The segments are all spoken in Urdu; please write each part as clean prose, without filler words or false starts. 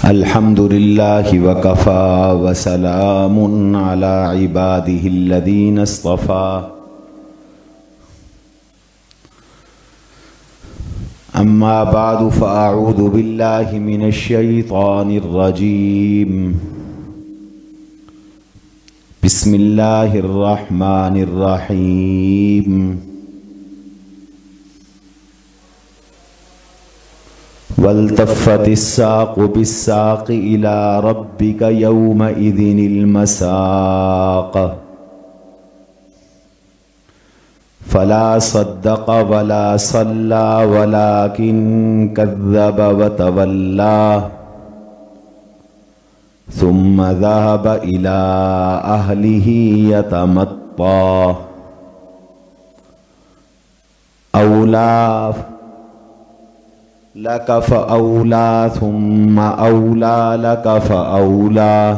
الحمد لله وكفى وسلام على عباده الذين اصطفى أما بعد فأعوذ بالله من الشيطان الرجيم بسم الله الرحمن الرحيم والتفت الساق بالساق إلى ربك يومئذ المساق فلا صدق ولا صلى ولكن كذب وتولى ثم ذهب إلى أهله يتمطى أولى لك فأولى ثم أولى لك فأولى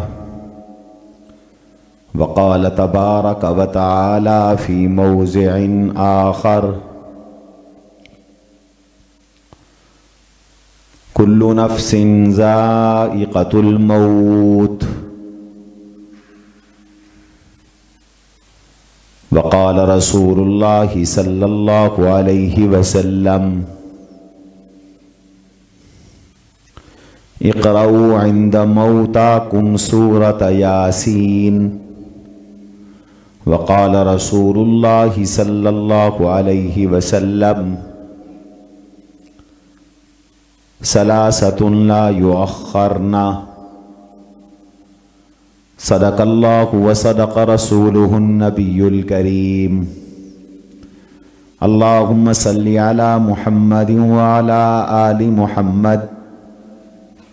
وقال تبارك وتعالى في موضع آخر كل نفس ذائقة الموت وقال رسول الله صلى الله عليه وسلم اقرأوا عند موتاكم سورة ياسين وقال رسول الله صلى الله عليه وسلم ثلاثة لا يؤخرن صدق الله وصدق رسوله النبي الكريم اللهم صل على محمد وعلى آل محمد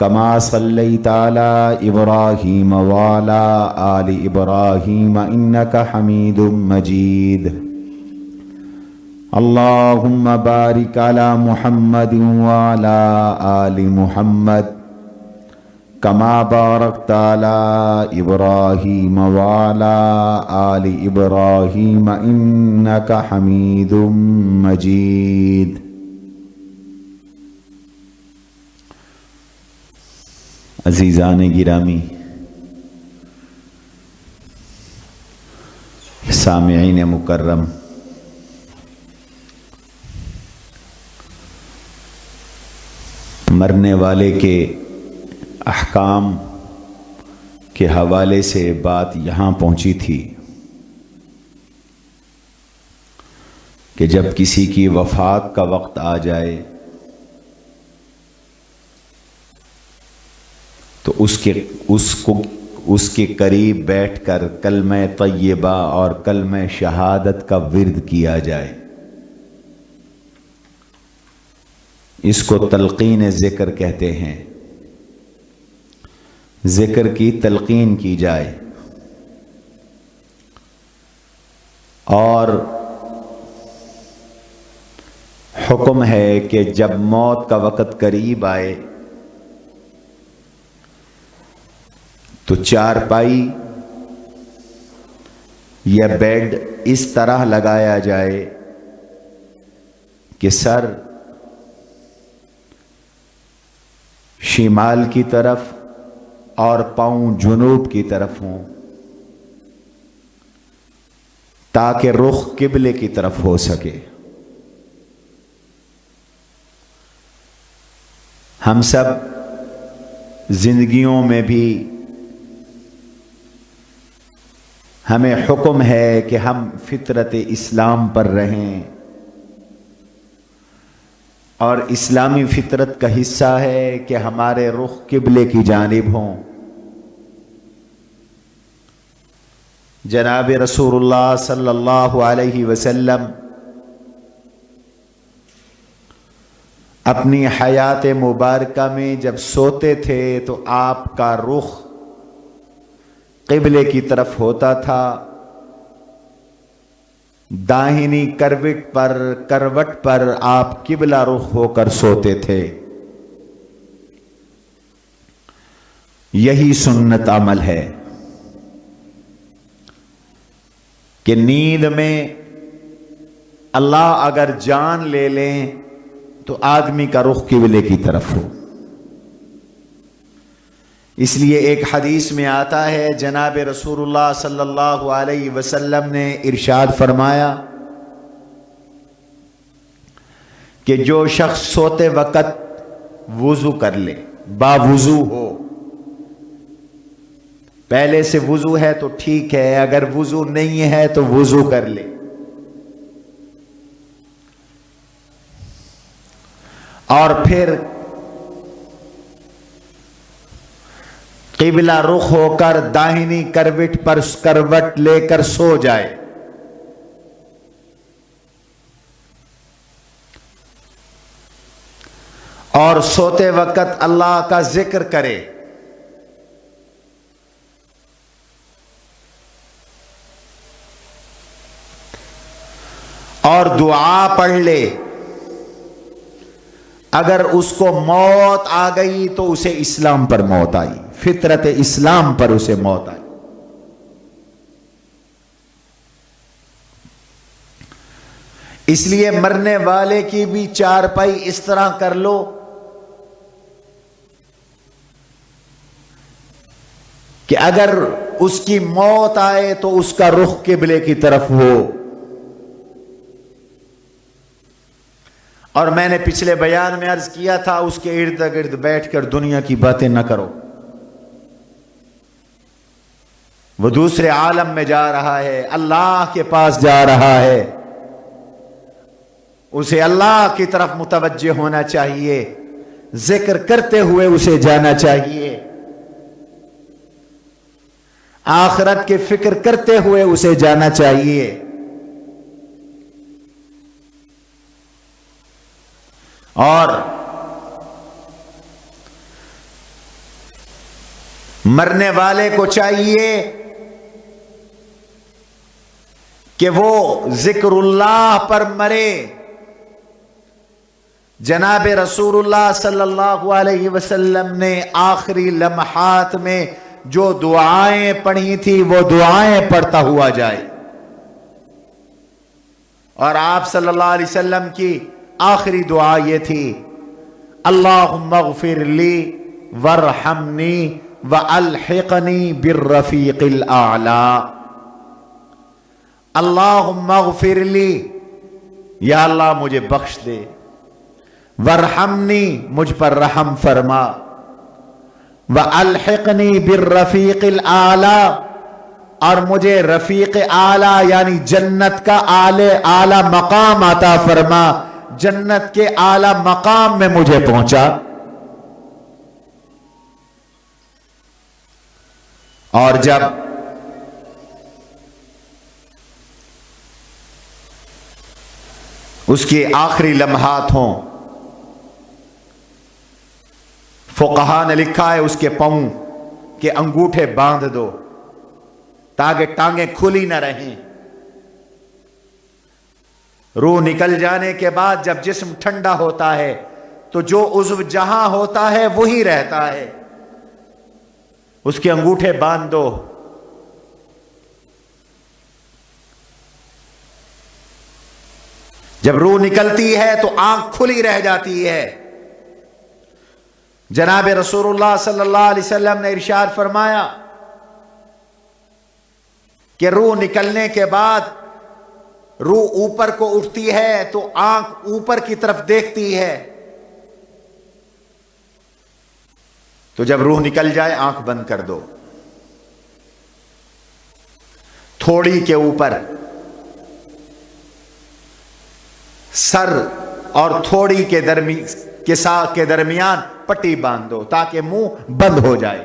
كما صليت على إبراهيم وعلى آل إبراهيم إنك حميد مجيد اللهم بارك على محمد وعلى آل محمد كما باركت على إبراهيم وعلى آل إبراهيم إنك حميد مجيد عزیزان گرامی، سامعین مکرم، مرنے والے کے احکام کے حوالے سے بات یہاں پہنچی تھی کہ جب کسی کی وفات کا وقت آ جائے تو اس کے قریب بیٹھ کر کلمہ طیبہ اور کلمہ شہادت کا ورد کیا جائے. اس کو تلقین ذکر کہتے ہیں. ذکر کی تلقین کی جائے اور حکم ہے کہ جب موت کا وقت قریب آئے تو چارپائی یا بیڈ اس طرح لگایا جائے کہ سر شمال کی طرف اور پاؤں جنوب کی طرف ہوں تاکہ رخ قبلے کی طرف ہو سکے. ہم سب زندگیوں میں بھی ہمیں حکم ہے کہ ہم فطرت اسلام پر رہیں اور اسلامی فطرت کا حصہ ہے کہ ہمارے رخ قبلے کی جانب ہوں. جناب رسول اللہ صلی اللہ علیہ وسلم اپنی حیات مبارکہ میں جب سوتے تھے تو آپ کا رخ قبلے کی طرف ہوتا تھا. داہنی کروٹ پر آپ قبلہ رخ ہو کر سوتے تھے. یہی سنت عمل ہے کہ نیند میں اللہ اگر جان لے لیں تو آدمی کا رخ قبلے کی طرف ہو۔ اس لیے ایک حدیث میں آتا ہے جناب رسول اللہ صلی اللہ علیہ وسلم نے ارشاد فرمایا کہ جو شخص سوتے وقت وضو کر لے، باوضو ہو، پہلے سے وضو ہے تو ٹھیک ہے، اگر وضو نہیں ہے تو وضو کر لے، اور پھر قبلہ رخ ہو کر داہنی کروٹ پر کروٹ لے کر سو جائے، اور سوتے وقت اللہ کا ذکر کرے، اور دعا پڑھ لے، اگر اس کو موت آ گئی تو اسے اسلام پر موت آئی، فطرت اسلام پر اسے موت آئی۔ اس لیے مرنے والے کی بھی چارپائی اس طرح کر لو کہ اگر اس کی موت آئے تو اس کا رخ قبلے کی طرف ہو۔ اور میں نے پچھلے بیان میں عرض کیا تھا اس کے ارد گرد بیٹھ کر دنیا کی باتیں نہ کرو، وہ دوسرے عالم میں جا رہا ہے، اللہ کے پاس جا رہا ہے، اسے اللہ کی طرف متوجہ ہونا چاہیے، ذکر کرتے ہوئے اسے جانا چاہیے، آخرت کی فکر کرتے ہوئے اسے جانا چاہیے۔ اور مرنے والے کو چاہیے کہ وہ ذکر اللہ پر مرے۔ جناب رسول اللہ صلی اللہ علیہ وسلم نے آخری لمحات میں جو دعائیں پڑھی تھی وہ دعائیں پڑھتا ہوا جائے، اور آپ صلی اللہ علیہ وسلم کی آخری دعا یہ تھی، اللہم اغفر لی وارحمنی والحقنی بالرفیق الاعلی۔ اللہم اغفر لی، یا اللہ مجھے بخش دے، وارحمنی مجھ پر رحم فرما، والحقنی بالرفیق الاعلی، اور مجھے رفیق اعلی یعنی جنت کا اعلی مقام عطا فرما، جنت کے اعلی مقام میں مجھے پہنچا۔ اور جب اس کے آخری لمحات ہوں، فقہا نے لکھا ہے اس کے پاؤں کے انگوٹھے باندھ دو تاکہ ٹانگیں کھلی نہ رہیں۔ روح نکل جانے کے بعد جب جسم ٹھنڈا ہوتا ہے تو جو عضو جہاں ہوتا ہے وہی رہتا ہے، اس کے انگوٹھے باندھ دو۔ جب روح نکلتی ہے تو آنکھ کھلی رہ جاتی ہے۔ جناب رسول اللہ صلی اللہ علیہ وسلم نے ارشاد فرمایا کہ روح نکلنے کے بعد روح اوپر کو اٹھتی ہے تو آنکھ اوپر کی طرف دیکھتی ہے، تو جب روح نکل جائے آنکھ بند کر دو۔ تھوڑی کے اوپر سر اور تھوڑی کے درمیان پٹی باندھ دو تاکہ منہ بند ہو جائے،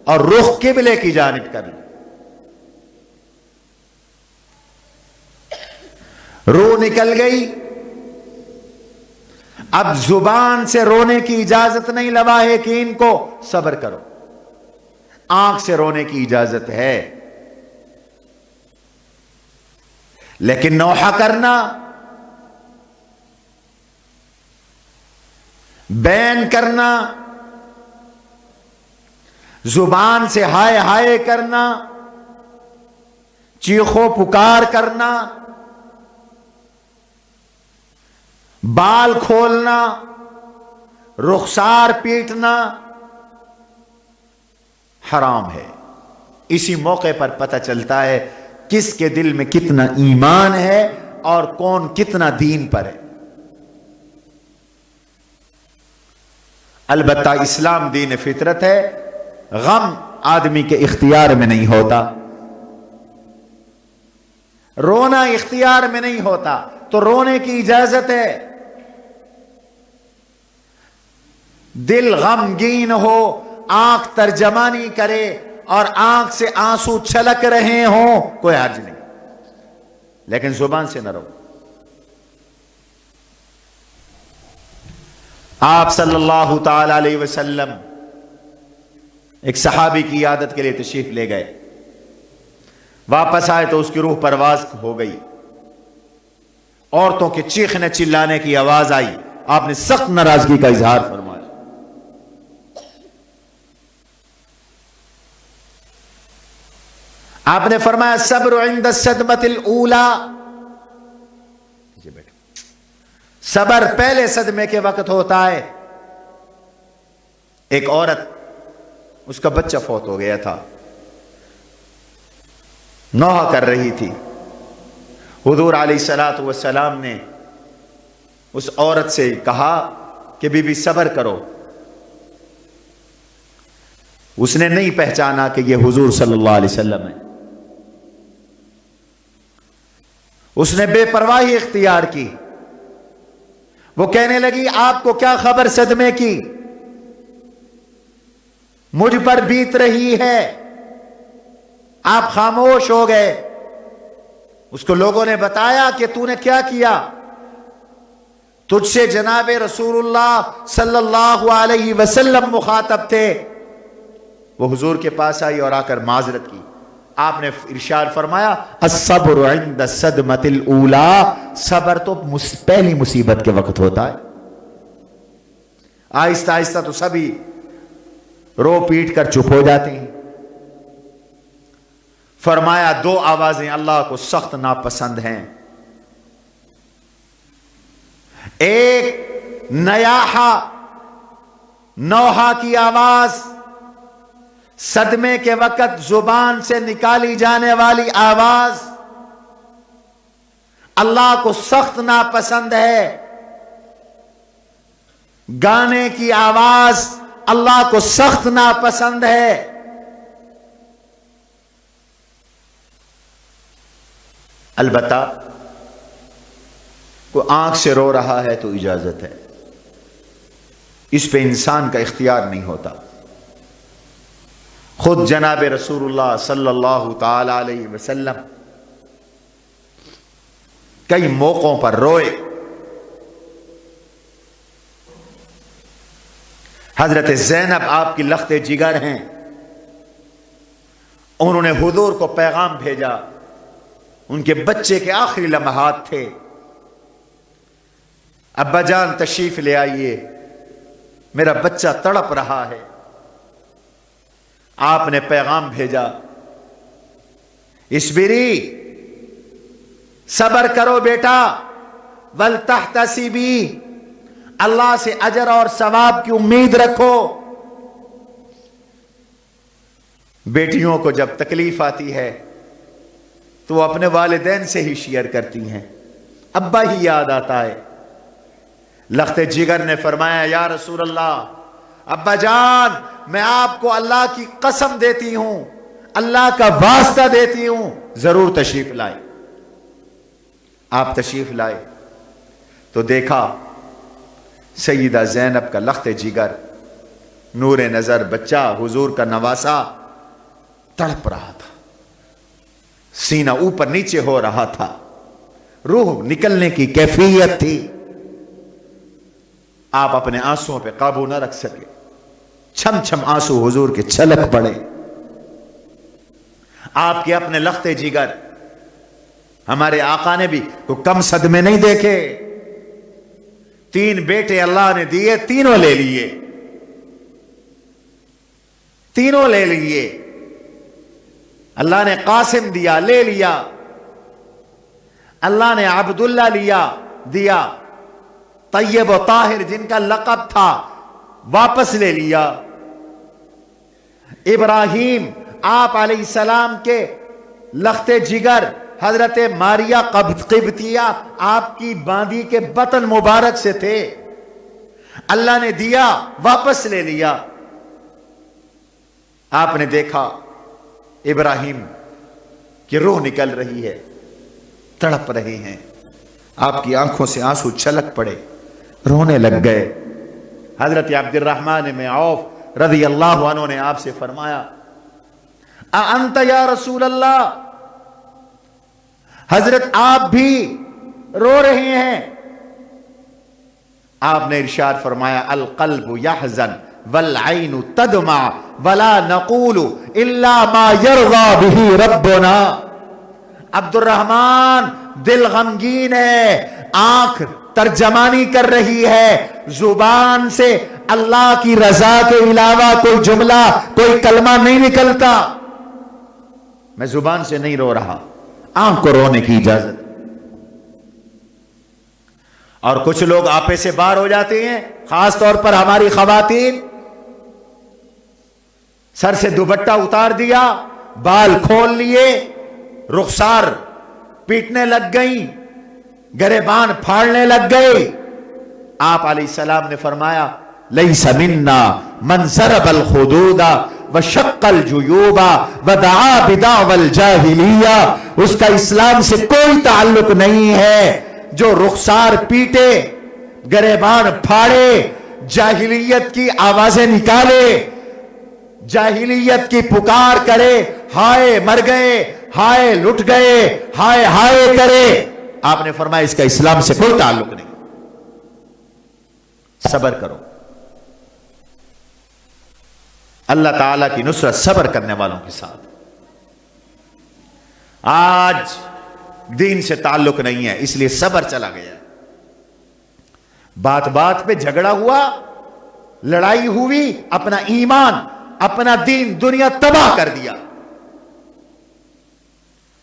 اور رخ قبلے کی جانب کر لو۔ روح نکل گئی، اب زبان سے رونے کی اجازت نہیں، لواحقین کو صبر کرو، آنکھ سے رونے کی اجازت ہے، لیکن نوحہ کرنا، بین کرنا، زبان سے ہائے ہائے کرنا، چیخو پکار کرنا، بال کھولنا، رخسار پیٹنا حرام ہے۔ اسی موقع پر پتہ چلتا ہے کس کے دل میں کتنا ایمان ہے اور کون کتنا دین پر ہے۔ البتہ اسلام دین فطرت ہے، غم آدمی کے اختیار میں نہیں ہوتا، رونا اختیار میں نہیں ہوتا، تو رونے کی اجازت ہے۔ دل غمگین ہو، آنکھ ترجمانی کرے اور آنکھ سے آنسو چھلک رہے ہوں، کوئی حرج نہیں، لیکن زبان سے نہ رو۔ آپ صلی اللہ تعالی علیہ وسلم ایک صحابی کی عیادت کے لیے تشریف لے گئے، واپس آئے تو اس کی روح پرواز ہو گئی، عورتوں کے چیخنے چلانے کی آواز آئی، آپ نے سخت ناراضگی کا اظہار فرمایا۔ آپ نے فرمایا صبر عند الصدمۃ الاولی، صبر پہلے صدمے کے وقت ہوتا ہے۔ ایک عورت، اس کا بچہ فوت ہو گیا تھا، نوحہ کر رہی تھی، حضور علیہ الصلوۃ والسلام نے اس عورت سے کہا کہ بی بی صبر کرو۔ اس نے نہیں پہچانا کہ یہ حضور صلی اللہ علیہ وسلم ہے، اس نے بے پرواہی اختیار کی، وہ کہنے لگی آپ کو کیا خبر صدمے کی، مجھ پر بیت رہی ہے، آپ خاموش ہو گئے۔ اس کو لوگوں نے بتایا کہ تو نے کیا کیا، تجھ سے جناب رسول اللہ صلی اللہ علیہ وسلم مخاطب تھے۔ وہ حضور کے پاس آئی اور آ کر معذرت کی۔ آپ نے ارشاد فرمایا الصبر عند الصدمۃ الاولی، صبر تو پہلی مصیبت کے وقت ہوتا ہے، آہستہ آہستہ تو سبھی رو پیٹ کر چپ ہو جاتے ہیں۔ فرمایا دو آوازیں اللہ کو سخت ناپسند ہیں، ایک نیاحہ، نوحہ کی آواز، صدمے کے وقت زبان سے نکالی جانے والی آواز اللہ کو سخت ناپسند ہے۔ گانے کی آواز اللہ کو سخت ناپسند ہے۔ البتہ کوئی آنکھ سے رو رہا ہے تو اجازت ہے، اس پہ انسان کا اختیار نہیں ہوتا۔ خود جناب رسول اللہ صلی اللہ تعالی علیہ وسلم کئی موقعوں پر روئے۔ حضرت زینب آپ کی لخت جگر ہیں، انہوں نے حضور کو پیغام بھیجا، ان کے بچے کے آخری لمحات تھے، ابا جان تشریف لے آئیے، میرا بچہ تڑپ رہا ہے۔ آپ نے پیغام بھیجا اصبری، صبر کرو بیٹا، ولتحتسبی، اللہ سے اجر اور ثواب کی امید رکھو۔ بیٹیوں کو جب تکلیف آتی ہے تو وہ اپنے والدین سے ہی شیئر کرتی ہیں، ابا ہی یاد آتا ہے۔ لخت جگر نے فرمایا یا رسول اللہ، ابا جان میں آپ کو اللہ کی قسم دیتی ہوں، اللہ کا واسطہ دیتی ہوں، ضرور تشریف لائے۔ آپ تشریف لائے تو دیکھا سیدہ زینب کا لخت جگر، نور نظر بچہ، حضور کا نواسا، تڑپ رہا تھا، سینہ اوپر نیچے ہو رہا تھا، روح نکلنے کی کیفیت تھی۔ آپ اپنے آنسوؤں پہ قابو نہ رکھ سکے، چھم چھم آنسو حضور کے چھلک پڑے۔ آپ کے اپنے لخت جگر، ہمارے آقا نے بھی کوئی کم صدمے نہیں دیکھے، 3 بیٹے اللہ نے دیے، تینوں لے لیے، تینوں لے لیے۔ اللہ نے قاسم دیا، لے لیا، اللہ نے عبداللہ دیا، طیب و طاہر جن کا لقب تھا واپس لے لیا۔ ابراہیم آپ علیہ السلام کے لخت جگر حضرت ماریہ قبطیہ آپ کی باندی کے بطن مبارک سے تھے، اللہ نے دیا واپس لے لیا۔ آپ نے دیکھا ابراہیم کی روح نکل رہی ہے، تڑپ رہے ہیں، آپ کی آنکھوں سے آنسو چھلک پڑے، رونے لگ گئے۔ حضرت عبد الرحمن بن عوف رضی اللہ عنہ نے آپ سے فرمایا انت یا رسول اللہ، حضرت آپ بھی رو رہے ہیں؟ آپ نے ارشاد فرمایا القلب یحزن والعین تدمع ولا نقول الا ما یرضی بہ ربنا۔ عبد الرحمن دل غمگین ہے، آنکھ ترجمانی کر رہی ہے، زبان سے اللہ کی رضا کے علاوہ کوئی جملہ کوئی کلمہ نہیں نکلتا۔ میں زبان سے نہیں رو رہا، آنکھ کو رونے کی اجازت۔ اور کچھ لوگ آپے سے باہر ہو جاتے ہیں، خاص طور پر ہماری خواتین، سر سے دوپٹہ اتار دیا، بال کھول لیے، رخسار پیٹنے لگ گئیں، گریبان پھاڑنے لگ گئے۔ آپ علیہ السلام نے فرمایا لیس منا من ضرب الخدود وشق الجیوب ودعا بدعوى الجاہلیہ، اس کا اسلام سے کوئی تعلق نہیں ہے جو رخسار پیٹے، گریبان پھاڑے، جاہلیت کی آوازیں نکالے، جاہلیت کی پکار کرے، ہائے مر گئے، ہائے لٹ گئے، ہائے ہائے کرے۔ آپ نے فرمایا اس کا اسلام سے کوئی تعلق نہیں۔ صبر کرو، اللہ تعالیٰ کی نصرت صبر کرنے والوں کے ساتھ۔ آج دین سے تعلق نہیں ہے، اس لیے صبر چلا گیا، بات بات پہ جھگڑا ہوا، لڑائی ہوئی، اپنا ایمان اپنا دین دنیا تباہ کر دیا۔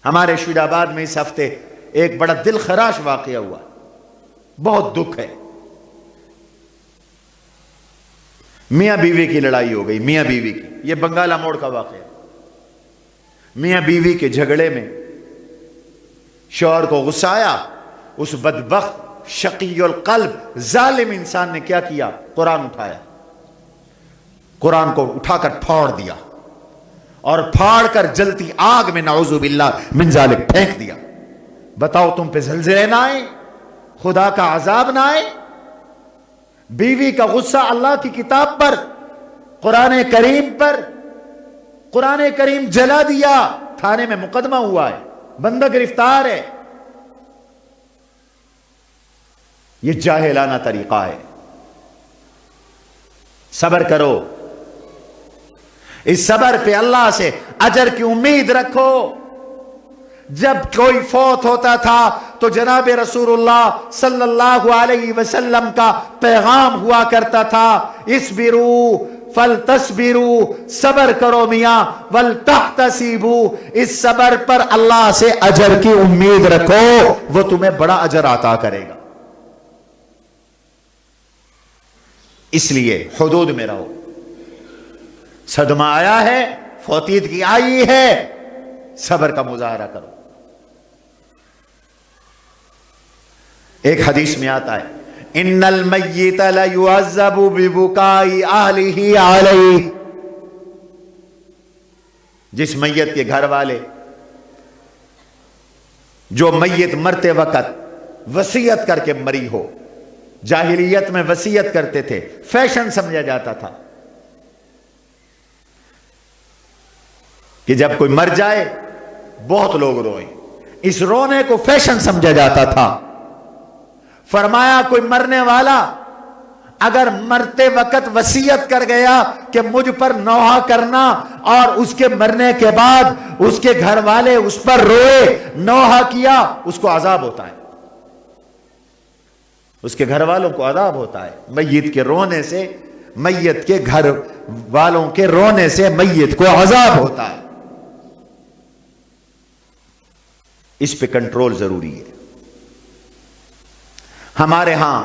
ہمارے شید آباد میں اس ہفتے ایک بڑا دل خراش واقعہ ہوا، بہت دکھ ہے۔ میاں بیوی کی لڑائی ہو گئی، میاں بیوی کی، یہ بنگالہ موڑ کا واقعہ۔ میاں بیوی کے جھگڑے میں شوہر کو غصہ آیا، اس بدبخت شقی القلب ظالم انسان نے کیا کیا؟ قرآن اٹھایا، قرآن کو اٹھا کر پھاڑ دیا، اور پھاڑ کر جلتی آگ میں نعوذ باللہ من ذالک پھینک دیا۔ بتاؤ تم پہ زلزلے نہ آئے، خدا کا عذاب نہ آئے؟ بیوی کا غصہ اللہ کی کتاب پر، قرآن کریم پر، قرآن کریم جلا دیا، تھانے میں مقدمہ ہوا ہے، بندہ گرفتار ہے۔ یہ جاہلانہ طریقہ ہے۔ صبر کرو، اس صبر پہ اللہ سے اجر کی امید رکھو۔ جب کوئی فوت ہوتا تھا تو جناب رسول اللہ صلی اللہ علیہ وسلم کا پیغام ہوا کرتا تھا اصبروا فلتصبروا، صبر کرو میاں، ولتحتسبوا، اس صبر پر اللہ سے اجر کی امید رکھو، وہ تمہیں بڑا اجر عطا کرے گا۔ اس لیے حدود میں رہو۔ صدمہ آیا ہے، فوتیدگی آئی ہے، صبر کا مظاہرہ کرو۔ ایک حدیث میں آتا ہے ان المیت لیعذب ببکاء اہلہ علیہ، جس میت کے گھر والے، جو میت مرتے وقت وصیت کر کے مری ہو، جاہلیت میں وصیت کرتے تھے، فیشن سمجھا جاتا تھا کہ جب کوئی مر جائے بہت لوگ روئیں، اس رونے کو فیشن سمجھا جاتا تھا۔ فرمایا کوئی مرنے والا اگر مرتے وقت وصیت کر گیا کہ مجھ پر نوحہ کرنا، اور اس کے مرنے کے بعد اس کے گھر والے اس پر روئے، نوحہ کیا، اس کو عذاب ہوتا ہے، اس کے گھر والوں کو عذاب ہوتا ہے۔ میت کے رونے سے، میت کے گھر والوں کے رونے سے میت کو عذاب ہوتا ہے۔ اس پہ کنٹرول ضروری ہے۔ ہمارے ہاں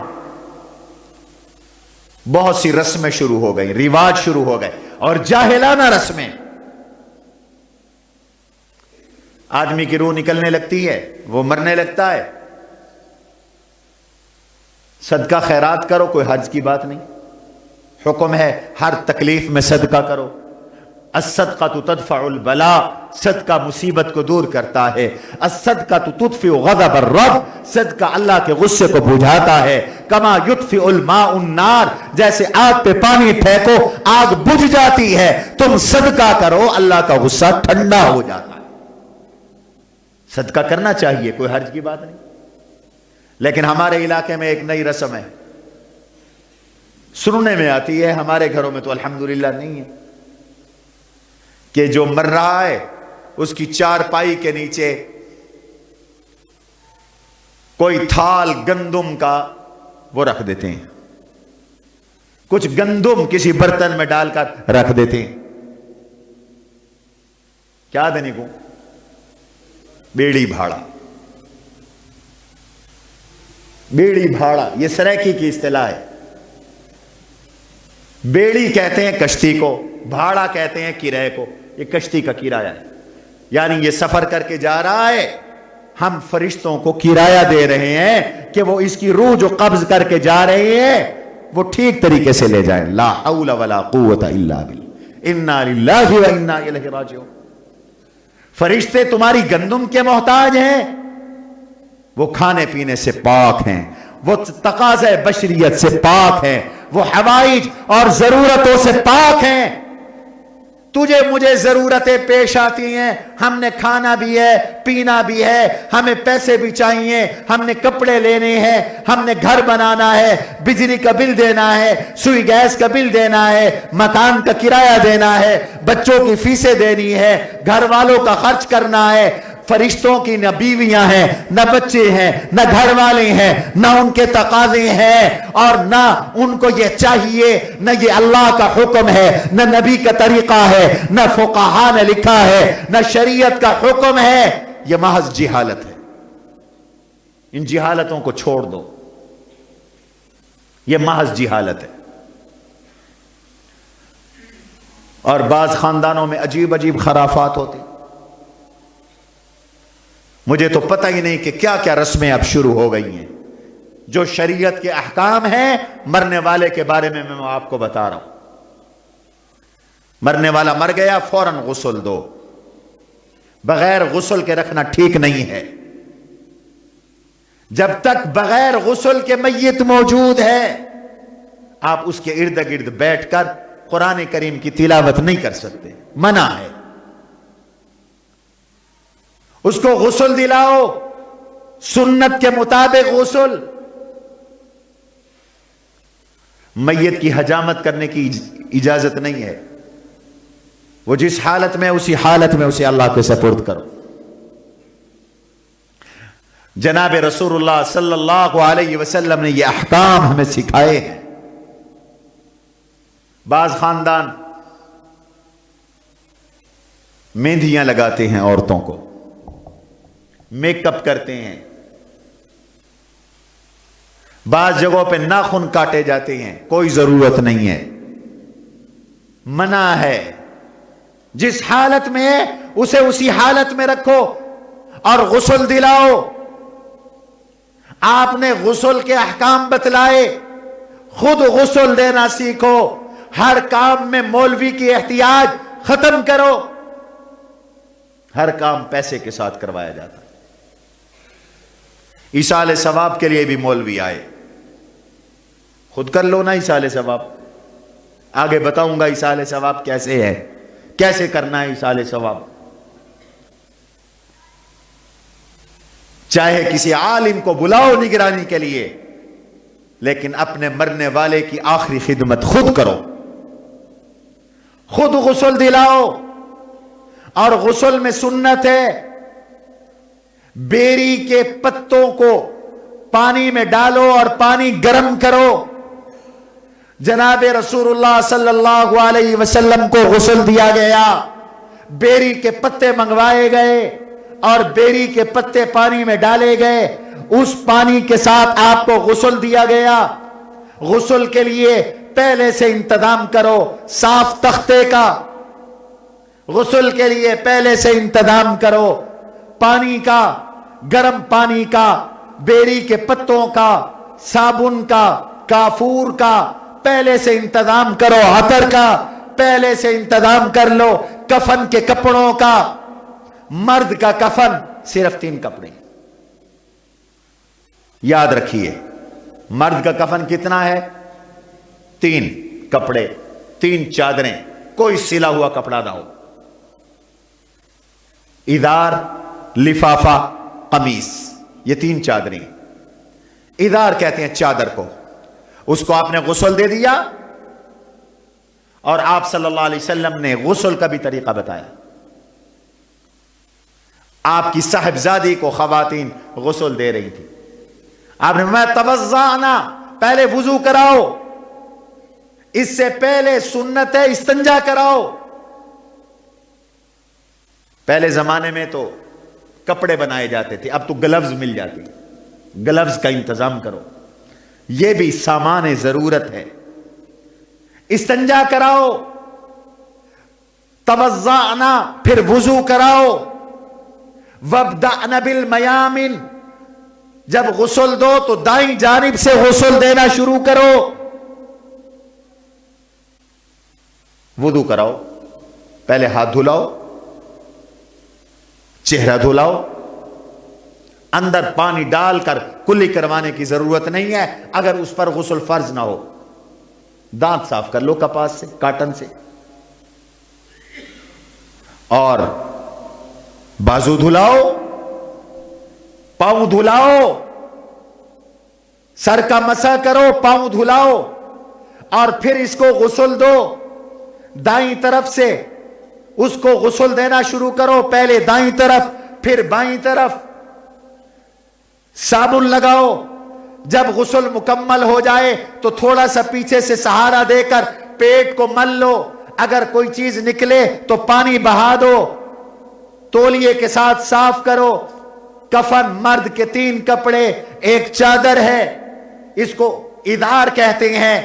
بہت سی رسمیں شروع ہو گئی، رواج شروع ہو گئے، اور جاہلانہ رسمیں. آدمی کی روح نکلنے لگتی ہے، وہ مرنے لگتا ہے. صدقہ خیرات کرو، کوئی حرج کی بات نہیں. حکم ہے ہر تکلیف میں صدقہ کرو. الصدقہ تدفع البلاء، صدقہ مصیبت کو دور کرتا ہے. الصدقہ تطفئ غضب الرب، صدقہ اللہ کے غصے کو بجھاتا ہے. کما یطفئ الماء النار، جیسے آگ پہ پانی پھینکو آگ بجھ جاتی ہے، تم صدقہ کرو اللہ کا غصہ ٹھنڈا ہو جاتا ہے. صدقہ کرنا چاہیے، کوئی حرج کی بات نہیں. لیکن ہمارے علاقے میں ایک نئی رسم ہے، سننے میں آتی ہے، ہمارے گھروں میں تو الحمدللہ نہیں ہے، کہ جو مر رہا ہے اس کی چارپائی کے نیچے کوئی تھال گندم کا وہ رکھ دیتے ہیں، کچھ گندم کسی برتن میں ڈال کر رکھ دیتے ہیں. کیا دینے کو؟ بیڑی بھاڑا. بیڑی بھاڑا یہ سریکی کی اصطلاح ہے. بیڑی کہتے ہیں کشتی کو، بھاڑا کہتے ہیں کرائے کو. یہ کشتی کا کرایہ ہے، یعنی یہ سفر کر کے جا رہا ہے، ہم فرشتوں کو کرایہ دے رہے ہیں کہ وہ اس کی روح جو قبض کر کے جا رہے ہیں وہ ٹھیک طریقے سے لے جائیں. لا حول ولا قوت الا باللہ، انا للہ و انا الیہ راجعون. فرشتے تمہاری گندم کے محتاج ہیں، وہ کھانے پینے سے پاک ہیں، وہ تقاضۂ بشریت سے پاک ہیں، وہ حوائج اور ضرورتوں سے پاک ہیں. تجھے مجھے ضرورتیں پیش آتی ہیں، ہم نے کھانا بھی ہے، پینا بھی ہے، ہمیں پیسے بھی چاہیے، ہم نے کپڑے لینے ہیں، ہم نے گھر بنانا ہے، بجلی کا بل دینا ہے، سوئی گیس کا بل دینا ہے، مکان کا کرایہ دینا ہے، بچوں کی فیسیں دینی ہے، گھر والوں کا خرچ کرنا ہے. فرشتوں کی نہ بیویاں ہیں، نہ بچے ہیں، نہ گھر والے ہیں، نہ ان کے تقاضے ہیں، اور نہ ان کو یہ چاہیے، نہ یہ اللہ کا حکم ہے، نہ نبی کا طریقہ ہے، نہ فقہا نے لکھا ہے، نہ شریعت کا حکم ہے. یہ محض جہالت ہے. ان جہالتوں کو چھوڑ دو، یہ محض جہالت ہے. اور بعض خاندانوں میں عجیب عجیب خرافات ہوتی، مجھے تو پتہ ہی نہیں کہ کیا کیا رسمیں اب شروع ہو گئی ہیں. جو شریعت کے احکام ہیں مرنے والے کے بارے میں آپ کو بتا رہا ہوں. مرنے والا مر گیا، فوراً غسل دو. بغیر غسل کے رکھنا ٹھیک نہیں ہے. جب تک بغیر غسل کے میت موجود ہے آپ اس کے ارد گرد بیٹھ کر قرآن کریم کی تلاوت نہیں کر سکتے، منع ہے. اس کو غسل دلاؤ، سنت کے مطابق غسل. میت کی حجامت کرنے کی اجازت نہیں ہے. وہ جس حالت میں اسی حالت میں اسے اللہ کے سپرد کرو. جناب رسول اللہ صلی اللہ علیہ وسلم نے یہ احکام ہمیں سکھائے ہیں. بعض خاندان مہندیاں لگاتے ہیں عورتوں کو، میک اپ کرتے ہیں، بعض جگہوں پہ ناخن کاٹے جاتے ہیں، کوئی ضرورت نہیں ہے، منع ہے. جس حالت میں ہے اسے اسی حالت میں رکھو اور غسل دلاؤ. آپ نے غسل کے احکام بتلائے، خود غسل دینا سیکھو. ہر کام میں مولوی کی احتیاج ختم کرو. ہر کام پیسے کے ساتھ کروایا جاتا ہے. ایصال ثواب کے لیے بھی مولوی آئے، خود کر لو نا ایصال ثواب. آگے بتاؤں گا ایصال ثواب کیسے ہے، کیسے کرنا ہے ایصال ثواب. چاہے کسی عالم کو بلاؤ نگرانی کے لیے، لیکن اپنے مرنے والے کی آخری خدمت خود کرو. خود غسل دلاؤ. اور غسل میں سنت ہے، بیری کے پتوں کو پانی میں ڈالو اور پانی گرم کرو. جناب رسول اللہ صلی اللہ علیہ وسلم کو غسل دیا گیا، بیری کے پتے منگوائے گئے اور بیری کے پتے پانی میں ڈالے گئے. اس پانی کے ساتھ آپ کو غسل دیا گیا. غسل کے لیے پہلے سے انتظام کرو، صاف تختے کا غسل کے لیے پہلے سے انتظام کرو، پانی کا، گرم پانی کا، بیری کے پتوں کا، صابن کا، کافور کا پہلے سے انتظام کرو، عطر کا پہلے سے انتظام کر لو، کفن کے کپڑوں کا۔ مرد کا کفن صرف 3 کپڑے، یاد رکھیے، مرد کا کفن کتنا ہے؟ 3 کپڑے، 3 چادریں، کوئی سلا ہوا کپڑا نہ ہو، ادار، لفافہ، قمیص، یہ 3 چادریں۔ ادار کہتے ہیں چادر کو، اس کو آپ نے غسل دے دیا، اور آپ صلی اللہ علیہ وسلم نے غسل کا بھی طریقہ بتایا۔ آپ کی صاحبزادی کو خواتین غسل دے رہی تھی، آپ نے میں توضعنا، پہلے وضو کراؤ، اس سے پہلے سنت ہے استنجا کراؤ۔ پہلے زمانے میں تو کپڑے بنائے جاتے تھے، اب تو گلوز مل جاتی، گلوز کا انتظام کرو، یہ بھی سامان ضرورت ہے۔ استنجا کراؤ، توضعنا، پھر وضو کراؤ، وابدأن بالمیامن، جب غسل دو تو دائیں جانب سے غسل دینا شروع کرو، وضو کراؤ، پہلے ہاتھ دھلاؤ، چہرہ دھلاؤ، اندر پانی ڈال کر کلی کروانے کی ضرورت نہیں ہے اگر اس پر غسل فرض نہ ہو۔ دانت صاف کر لو کپاس سے، کاٹن سے، اور بازو دھلاؤ، پاؤں دھلاؤ، سر کا مسح کرو، پاؤں دھلاؤ، اور پھر اس کو غسل دو۔ دائیں طرف سے اس کو غسل دینا شروع کرو، پہلے دائیں طرف پھر بائیں طرف، صابن لگاؤ۔ جب غسل مکمل ہو جائے تو تھوڑا سا پیچھے سے سہارا دے کر پیٹ کو مل لو، اگر کوئی چیز نکلے تو پانی بہا دو، تولیے کے ساتھ صاف کرو۔ کفن مرد کے 3 کپڑے، ایک چادر ہے، اس کو ادار کہتے ہیں،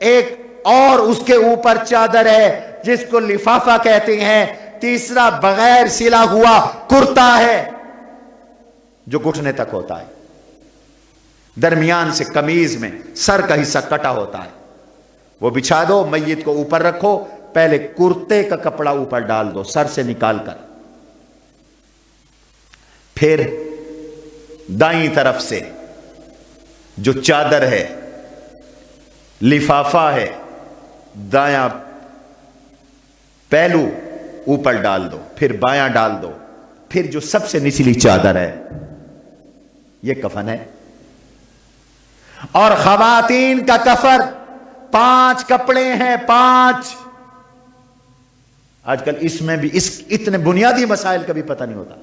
ایک اور اس کے اوپر چادر ہے جس کو لفافہ کہتے ہیں، تیسرا بغیر سلا ہوا کرتا ہے جو گھٹنے تک ہوتا ہے، درمیان سے قمیض میں سر کا حصہ کٹا ہوتا ہے، وہ بچھا دو، میت کو اوپر رکھو، پہلے کرتے کا کپڑا اوپر ڈال دو سر سے نکال کر، پھر دائیں طرف سے جو چادر ہے، لفافہ ہے، دایاں پہلو اوپر ڈال دو، پھر بایاں ڈال دو، پھر جو سب سے نچلی چادر ہے، یہ کفن ہے۔ اور خواتین کا کفن 5 کپڑے ہیں، 5۔ آج کل اس میں بھی اتنے بنیادی مسائل کا بھی پتہ نہیں ہوتا۔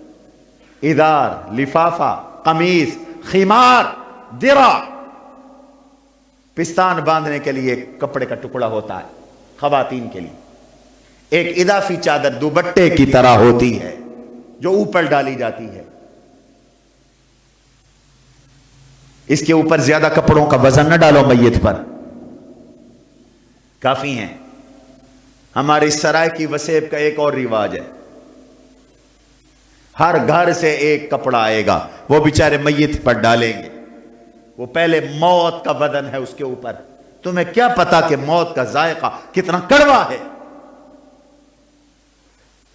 ادار، لفافہ، قمیص، خمار، درع، پستان باندھنے کے لیے کپڑے کا ٹکڑا ہوتا ہے خواتین کے لیے، ایک اضافی چادر دوپٹے کی طرح ہوتی ہے جو اوپر ڈالی جاتی ہے، اس کے اوپر زیادہ کپڑوں کا وزن نہ ڈالو میت پر، کافی ہیں۔ ہمارے سرائے کی وسیب کا ایک اور رواج ہے، ہر گھر سے ایک کپڑا آئے گا، وہ بیچارے میت پر ڈالیں گے، وہ پہلے موت کا وزن ہے اس کے اوپر۔ تمہیں کیا پتا کہ موت کا ذائقہ کتنا کڑوا ہے۔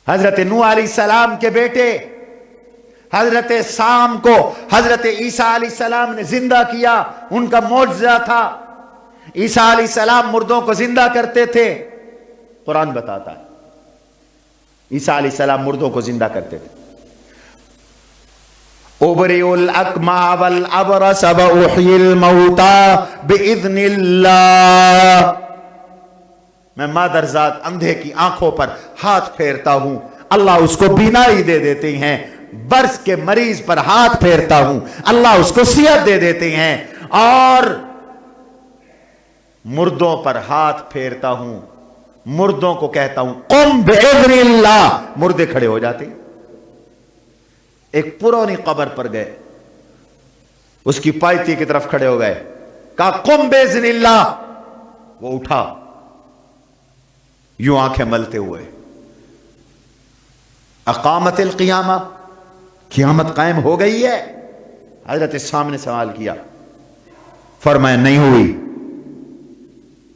حضرت نوح علیہ السلام کے بیٹے حضرت سام کو حضرت عیسیٰ علیہ السلام نے زندہ کیا، ان کا معجزہ تھا۔ عیسیٰ علیہ السلام مردوں کو زندہ کرتے تھے، قرآن بتاتا ہے عیسیٰ علیہ السلام مردوں کو زندہ کرتے تھے۔ ابرئ الاکمہ والابرص واحیی الموتى باذن اللہ، میں مادر ذات اندھے کی آنکھوں پر ہاتھ پھیرتا ہوں، اللہ اس کو بینائی دے دیتے ہیں، برس کے مریض پر ہاتھ پھیرتا ہوں، اللہ اس کو صحت دے دیتے ہیں، اور مردوں پر ہاتھ پھیرتا ہوں، مردوں کو کہتا ہوں قم باذن اللہ، مردے کھڑے ہو جاتے ہیں۔ ایک پرانی قبر پر گئے، اس کی پائتی کی طرف کھڑے ہو گئے، کہا قم باذن اللہ، وہ اٹھا یوں آنکھیں ملتے ہوئے، اقامت القیامہ، قیامت قائم ہو گئی ہے؟ حضرت السلام نے سوال کیا، فرمایا نہیں ہوئی۔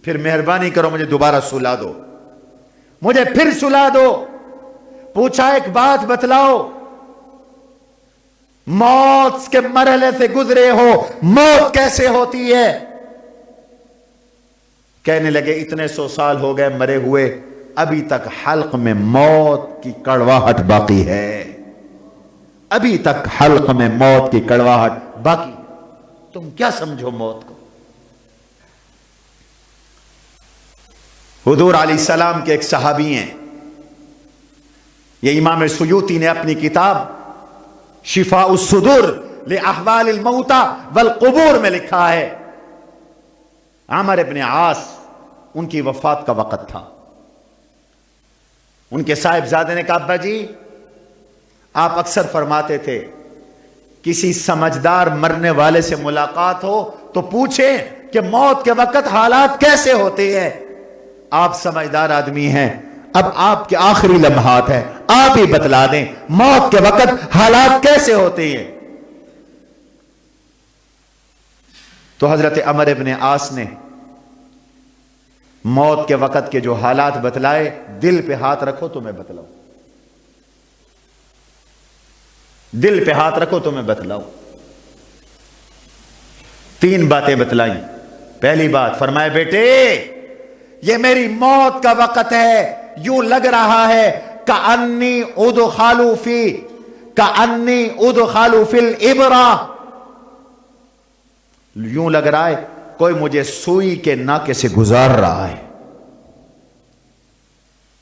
پھر مہربانی کرو مجھے دوبارہ سلا دو، مجھے پھر سلا دو۔ پوچھا ایک بات بتلاؤ، موت کے مرحلے سے گزرے ہو، موت کیسے ہوتی ہے؟ کہنے لگے اتنے 100 سال ہو گئے مرے ہوئے، ابھی تک حلق میں موت کی کڑواہٹ باقی ہے، ابھی تک حلق میں موت کی کڑواہٹ باقی۔ تم کیا سمجھو موت کو؟ حضور علیہ السلام کے ایک صحابی ہیں، یہ امام سیوطی نے اپنی کتاب شفاء الصدور لأحوال الموتى والقبور میں لکھا ہے، عمر ابن عاص، ان کی وفات کا وقت تھا۔ ان کے صاحبزادے نے کہا ابا جی آپ اکثر فرماتے تھے کسی سمجھدار مرنے والے سے ملاقات ہو تو پوچھیں کہ موت کے وقت حالات کیسے ہوتے ہیں۔ آپ سمجھدار آدمی ہیں، اب آپ کے آخری لمحات ہیں، آپ ہی بتلا دیں موت کے وقت حالات کیسے ہوتے ہیں۔ تو حضرت عمر ابن عاص نے موت کے وقت کے جو حالات بتلائے، دل پہ ہاتھ رکھو تو میں بتلاؤں، دل پہ ہاتھ رکھو تو میں بتلاؤں۔ 3 باتیں بتلائیں۔ پہلی بات فرمائے بیٹے یہ میری موت کا وقت ہے، یوں لگ رہا ہے کأنی ادخل فی الابرہ، یوں لگ رہا ہے کوئی مجھے سوئی کے ناکے سے گزار رہا ہے۔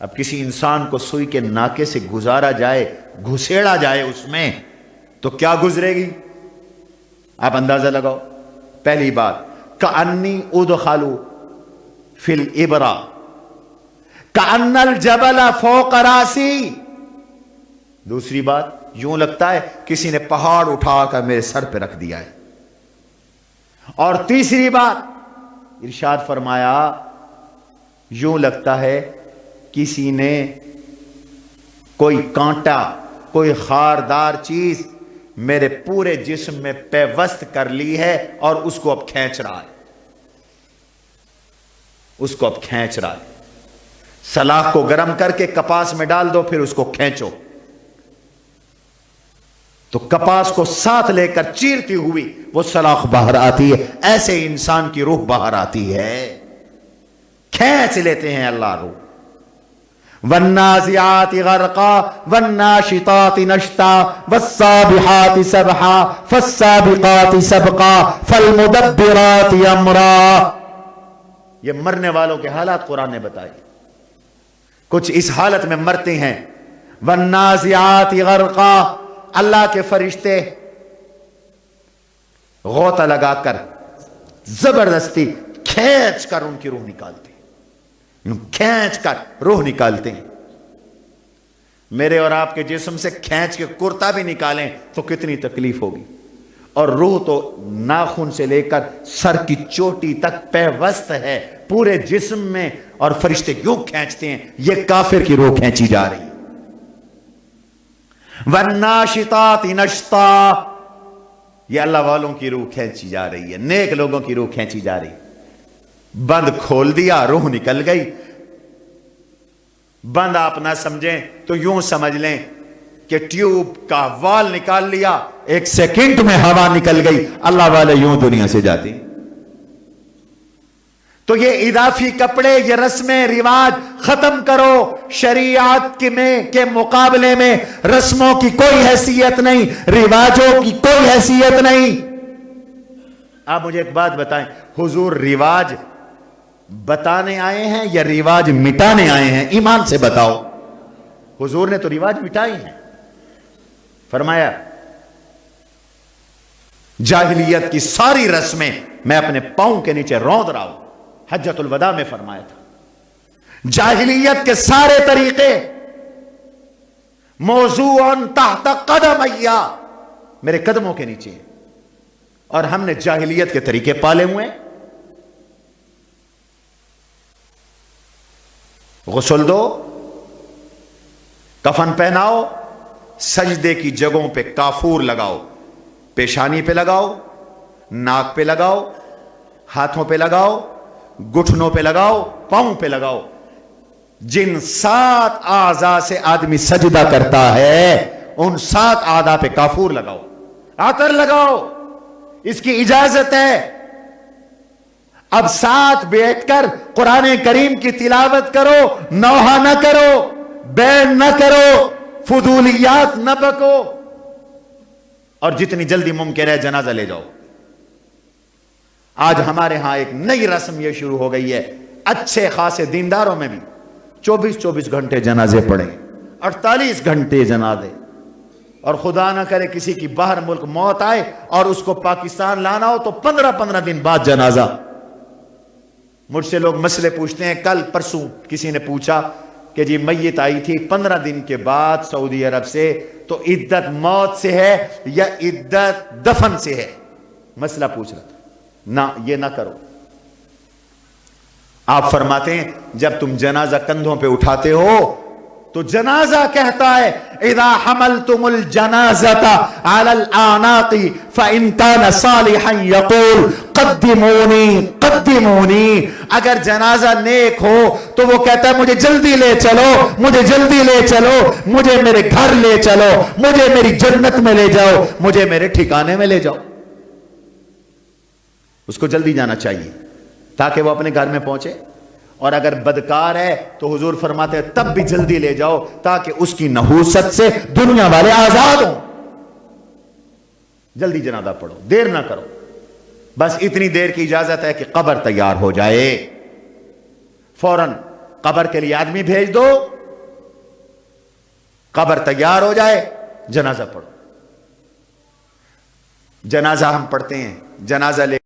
اب کسی انسان کو سوئی کے ناکے سے گزارا جائے، گھسیڑا جائے اس میں، تو کیا گزرے گی آپ اندازہ لگاؤ۔ پہلی بات کأنی ادخل فی الابرہ کأن الجبل فوق راسی، دوسری بات یوں لگتا ہے کسی نے پہاڑ اٹھا کر میرے سر پہ رکھ دیا ہے، اور تیسری بات ارشاد فرمایا یوں لگتا ہے کسی نے کوئی کانٹا، کوئی خاردار چیز میرے پورے جسم میں پیوست کر لی ہے اور اس کو اب کھینچ رہا ہے، اس کو اب کھینچ رہا ہے۔ سلاخ کو گرم کر کے کپاس میں ڈال دو، پھر اس کو کھینچو تو کپاس کو ساتھ لے کر چیرتی ہوئی وہ سلاخ باہر آتی ہے۔ ایسے انسان کی روح باہر آتی ہے، کھینچ لیتے ہیں اللہ روح۔ والنازعات غرقا والناشطات نشطا والسابحات سبحا فالسابقات سبقا فالمدبرات امرا۔ یہ مرنے والوں کے حالات قرآن نے بتائے، کچھ اس حالت میں مرتے ہیں۔ والنازعات غرقا، اللہ کے فرشتے غوطہ لگا کر زبردستی کھینچ کر ان کی روح نکالتے ہیں، کھینچ کر روح نکالتے ہیں۔ میرے اور آپ کے جسم سے کھینچ کے کرتا بھی نکالیں تو کتنی تکلیف ہوگی، اور روح تو ناخن سے لے کر سر کی چوٹی تک پیوست ہے پورے جسم میں، اور فرشتے یوں کھینچتے ہیں۔ یہ کافر کی روح کھینچی جا رہی ہے۔ والناشطات نشطا، یہ اللہ والوں کی روح کھینچی جا رہی ہے، نیک لوگوں کی روح کھینچی جا رہی ہے۔ بند کھول دیا، روح نکل گئی۔ بند آپ نہ سمجھیں تو یوں سمجھ لیں کہ ٹیوب کا وال نکال لیا، 1 سیکنڈ میں ہوا نکل گئی، اللہ والے یوں دنیا سے جاتے۔ تو یہ اضافی کپڑے، یہ رسمیں رواج ختم کرو۔ شریعت کے مقابلے میں رسموں کی کوئی حیثیت نہیں، رواجوں کی کوئی حیثیت نہیں۔ آپ مجھے ایک بات بتائیں، حضور رواج بتانے آئے ہیں یا رواج مٹانے آئے ہیں؟ ایمان سے بتاؤ۔ حضور نے تو رواج مٹائے ہیں۔ فرمایا جاہلیت کی ساری رسمیں میں اپنے پاؤں کے نیچے روند رہا ہوں، حجۃ الوداع میں فرمایا تھا۔ جاہلیت کے سارے طریقے موضوع تحت قدمی، میرے قدموں کے نیچے، اور ہم نے جاہلیت کے طریقے پالے ہوئے ہیں۔ غسل دو، کفن پہناؤ، سجدے کی جگہوں پہ کافور لگاؤ، پیشانی پہ لگاؤ، ناک پہ لگاؤ، ہاتھوں پہ لگاؤ، گھٹنوں پہ لگاؤ، پاؤں پہ لگاؤ۔ جن 7 اعضاء سے آدمی سجدہ کرتا ہے ان 7 اعضاء پہ کافور لگاؤ، عطر لگاؤ، اس کی اجازت ہے۔ اب ساتھ بیٹھ کر قرآن کریم کی تلاوت کرو، نوحہ نہ کرو، بین نہ کرو، فضولیات نہ بکو، اور جتنی جلدی ممکن ہے جنازہ لے جاؤ۔ آج ہمارے ہاں ایک نئی رسم یہ شروع ہو گئی ہے، اچھے خاصے دینداروں میں بھی 24 گھنٹے جنازے پڑے، 48 گھنٹے جنازے، اور خدا نہ کرے کسی کی باہر ملک موت آئے اور اس کو پاکستان لانا ہو تو 15 دن بعد جنازہ۔ مجھ سے لوگ مسئلے پوچھتے ہیں، کل پرسوں کسی نے پوچھا کہ جی میت آئی تھی 15 دن کے بعد سعودی عرب سے، تو عدت موت سے ہے یا عدت دفن سے ہے؟ مسئلہ پوچھ رہا تھا۔ نہ، یہ نہ کرو۔ آپ فرماتے ہیں جب تم جنازہ کندھوں پہ اٹھاتے ہو تو جنازہ کہتا ہے اذا حملتم الجنازۃ علی الاعناق فان کان صالحا یقول قدمونی قدمونی، اگر جنازہ نیک ہو تو وہ کہتا ہے مجھے جلدی لے چلو، مجھے جلدی لے چلو، مجھے میرے گھر لے چلو، مجھے میری جنت میں لے جاؤ، مجھے میرے ٹھکانے میں لے جاؤ۔ اس کو جلدی جانا چاہیے تاکہ وہ اپنے گھر میں پہنچے، اور اگر بدکار ہے تو حضور فرماتے ہیں تب بھی جلدی لے جاؤ تاکہ اس کی نحوست سے دنیا والے آزاد ہوں۔ جلدی جنازہ پڑھو، دیر نہ کرو، بس اتنی دیر کی اجازت ہے کہ قبر تیار ہو جائے، فوراً قبر کے لیے آدمی بھیج دو، قبر تیار ہو جائے، جنازہ پڑھو۔ جنازہ ہم پڑھتے ہیں، جنازہ لے